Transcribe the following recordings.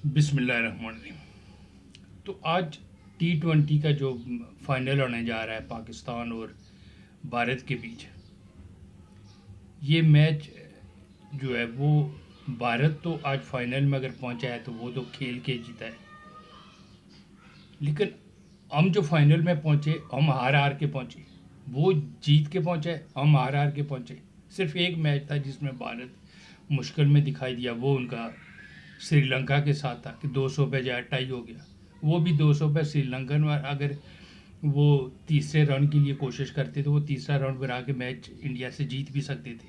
बिस्मिल्लाहिर्रहमानिर्रहीम। तो आज T20 का जो फाइनल होने जा रहा है पाकिस्तान और भारत के बीच, ये मैच जो है वो भारत तो आज फाइनल में अगर पहुंचा है तो वो तो खेल के जीता है, लेकिन हम जो फाइनल में पहुंचे हम हार हार के पहुंचे। वो जीत के पहुंचे, हम हार हार के पहुंचे। सिर्फ एक मैच था जिसमें भारत मुश्किल में दिखाई दिया, वो उनका श्रीलंका के साथ था कि 200 पे जाए टाई हो गया। वो भी 200 पे श्रीलंकन अगर वो तीसरे राउंड के लिए कोशिश करते तो वो तीसरा राउंड बना के मैच इंडिया से जीत भी सकते थे,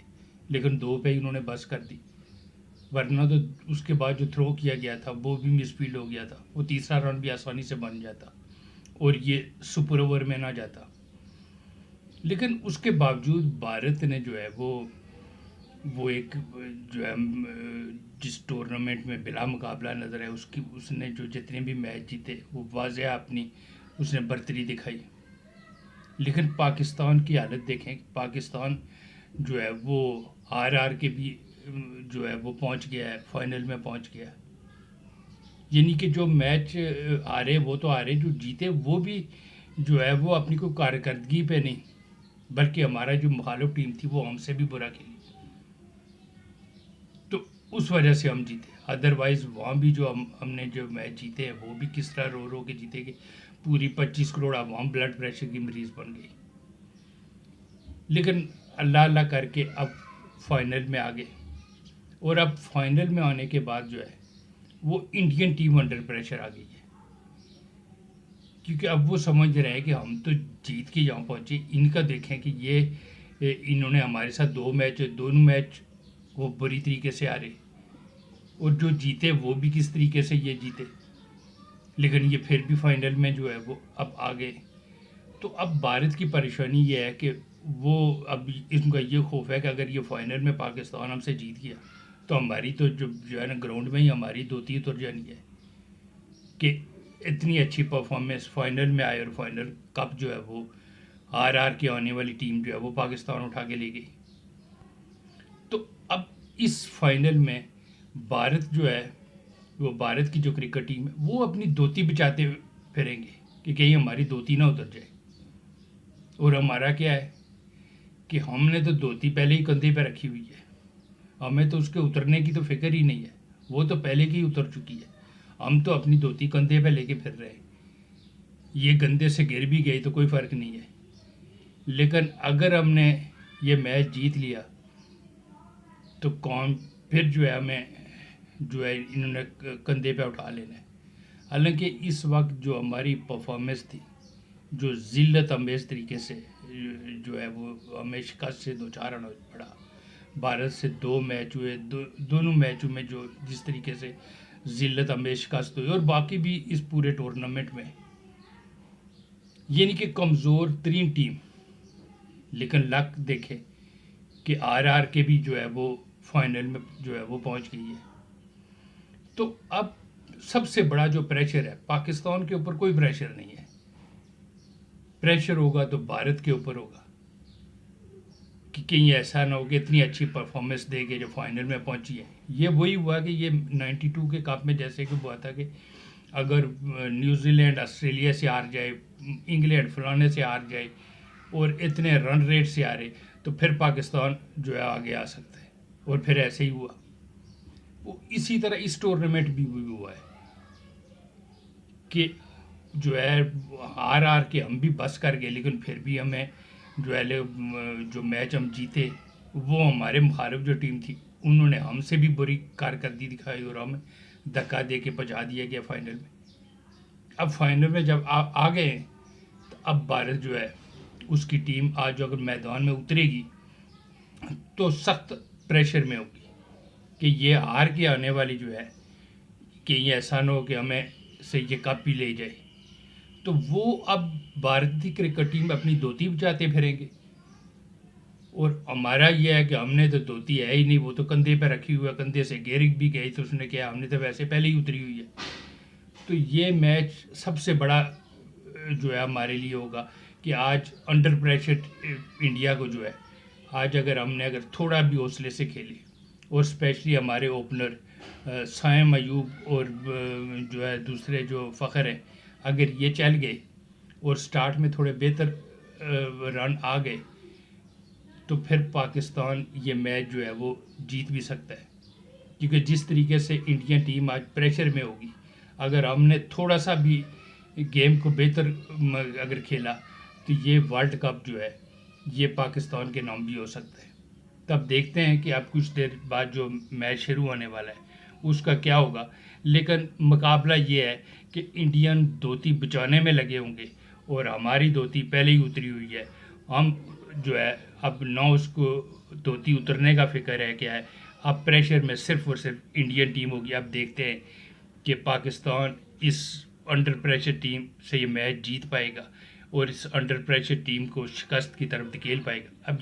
लेकिन 2 पे ही उन्होंने बस कर दी। वरना तो उसके बाद जो थ्रो किया गया था वो भी मिसफील्ड हो गया था, वो तीसरा राउंड भी आसानी से बन जाता और ये सुपर ओवर में ना जाता। लेकिन उसके बावजूद भारत ने जो है वो एक जो है जिस टूर्नामेंट में बिला मुकाबला नज़र है उसकी उसने जो जितने भी मैच जीते वो वाज़ह अपनी उसने बर्तरी दिखाई। लेकिन पाकिस्तान की हालत देखें, पाकिस्तान जो है वो हार हार के भी जो है वो पहुंच गया है, फाइनल में पहुंच गया है। यानी कि जो मैच हारे वो तो हारे, जो जीते वो भी जो है वो अपनी कोई कारकर्दगी पे नहीं, बल्कि हमारा जो मुखालिफ टीम थी वो हमसे भी बुरा खेली, तो उस वजह से हम जीते। अदरवाइज़ वहाँ भी जो हमने जो मैच जीते हैं वो भी किस तरह रो रो के जीते कि पूरी 25 करोड़ आवाम ब्लड प्रेशर की मरीज़ बन गई। लेकिन अल्लाह अल्लाह करके अब फाइनल में आ गए, और अब फाइनल में आने के बाद जो है वो इंडियन टीम अंडर प्रेशर आ गई है, क्योंकि अब वो समझ रहे हैं कि हम तो जीत के यहाँ पहुँचे, इनका देखें कि ये इन्होंने हमारे साथ दोनों मैच वो बुरी तरीके से हारे, और जो जीते वो भी किस तरीके से ये जीते, लेकिन ये फिर भी फाइनल में जो है वो अब आ गए। तो अब भारत की परेशानी ये है कि वो अब इनका ये खौफ है कि अगर ये फाइनल में पाकिस्तान हमसे जीत गया तो हमारी तो जो है ना ग्राउंड में ही हमारी धोती उतर जानी है कि इतनी अच्छी परफॉर्मेंस फाइनल में आए और फाइनल कप जो है वो हार हार के आने वाली टीम जो है वो पाकिस्तान उठा के ले गई। तो अब इस फाइनल में भारत जो है वो भारत की जो क्रिकेट टीम है वो अपनी धोती बचाते फिरेंगे कि कहीं हमारी धोती ना उतर जाए। और हमारा क्या है कि हमने तो धोती पहले ही कंधे पे रखी हुई है, हमें तो उसके उतरने की तो फिक्र ही नहीं है, वो तो पहले की उतर चुकी है। हम तो अपनी धोती कंधे पे लेके फिर रहे हैं, ये गंदे से गिर भी गई तो कोई फ़र्क नहीं है। लेकिन अगर हमने ये मैच जीत लिया तो कौन फिर जो है हमें जो है इन्होंने कंधे पे उठा लेना है। हालांकि इस वक्त जो हमारी परफॉर्मेंस थी, जो ज़िल्लत अमेज़ तरीके से जो है वो हमें शिकस्त से दो चार होना पड़ा। भारत से 2 मैच हुए, दोनों मैचों में जो जिस तरीके से ज़िल्लत अमेज़ शिकस्त हुई, और बाकी भी इस पूरे टूर्नामेंट में यानी कि कमज़ोर तरीन टीम, लेकिन लक देखे कि आर आर के भी जो है वो फाइनल में जो है वो पहुंच गई है। तो अब सबसे बड़ा जो प्रेशर है पाकिस्तान के ऊपर कोई प्रेशर नहीं है, प्रेशर होगा तो भारत के ऊपर होगा कि कहीं ऐसा ना हो कि इतनी अच्छी परफॉर्मेंस दे के जो फाइनल में पहुंची है। ये वही हुआ कि ये 92 के कप में जैसे कि हुआ था कि अगर न्यूजीलैंड ऑस्ट्रेलिया से हार जाए, इंग्लैंड फलाने से हार जाए और इतने रन रेट से हारे, तो फिर पाकिस्तान जो है आगे आ सकता है, और फिर ऐसे ही हुआ। वो इसी तरह इस टूर्नामेंट भी हुआ है कि जो है हार हार के हम भी बस कर गए, लेकिन फिर भी हमें जो है जो मैच हम जीते वो हमारे मुखालिफ जो टीम थी उन्होंने हमसे भी बुरी कारकर्दगी दिखाई और हमें धक्का दे के पहुँचा दिया गया फाइनल में। अब फाइनल में जब आ गए तो अब भारत जो है उसकी टीम आज जो अगर मैदान में उतरेगी तो सख्त प्रेशर में होगी कि ये हार के आने वाली जो है कि ये ऐसा ना हो कि हमें से ये कप ही ले जाए। तो वो अब भारतीय क्रिकेट टीम अपनी धोती बचाते फिरेंगे, और हमारा ये है कि हमने तो धोती है ही नहीं, वो तो कंधे पे रखी हुई है, कंधे से गिर भी गई तो उसने क्या, हमने तो वैसे पहले ही उतरी हुई है। तो ये मैच सबसे बड़ा जो है हमारे लिए होगा कि आज अंडर प्रेशर इंडिया को जो है आज अगर हमने अगर थोड़ा भी हौसले से खेले, और स्पेशली हमारे ओपनर सायम अयूब और जो है दूसरे जो फ़खर हैं, अगर ये चल गए और स्टार्ट में थोड़े बेहतर रन आ गए तो फिर पाकिस्तान ये मैच जो है वो जीत भी सकता है। क्योंकि जिस तरीके से इंडियन टीम आज प्रेशर में होगी, अगर हमने थोड़ा सा भी गेम को बेहतर अगर खेला तो ये वर्ल्ड कप जो है ये पाकिस्तान के नाम भी हो सकता है। तब देखते हैं कि अब कुछ देर बाद जो मैच शुरू होने वाला है उसका क्या होगा। लेकिन मुकाबला ये है कि इंडियन धोती बचाने में लगे होंगे और हमारी धोती पहले ही उतरी हुई है। हम जो है अब ना उसको धोती उतरने का फिक्र है क्या है, अब प्रेशर में सिर्फ और सिर्फ इंडियन टीम होगी। अब देखते हैं कि पाकिस्तान इस अंडर प्रेशर टीम से ये मैच जीत पाएगा और इस अंडर प्रेशर टीम को शिकस्त की तरफ धकेल पाएगा। अब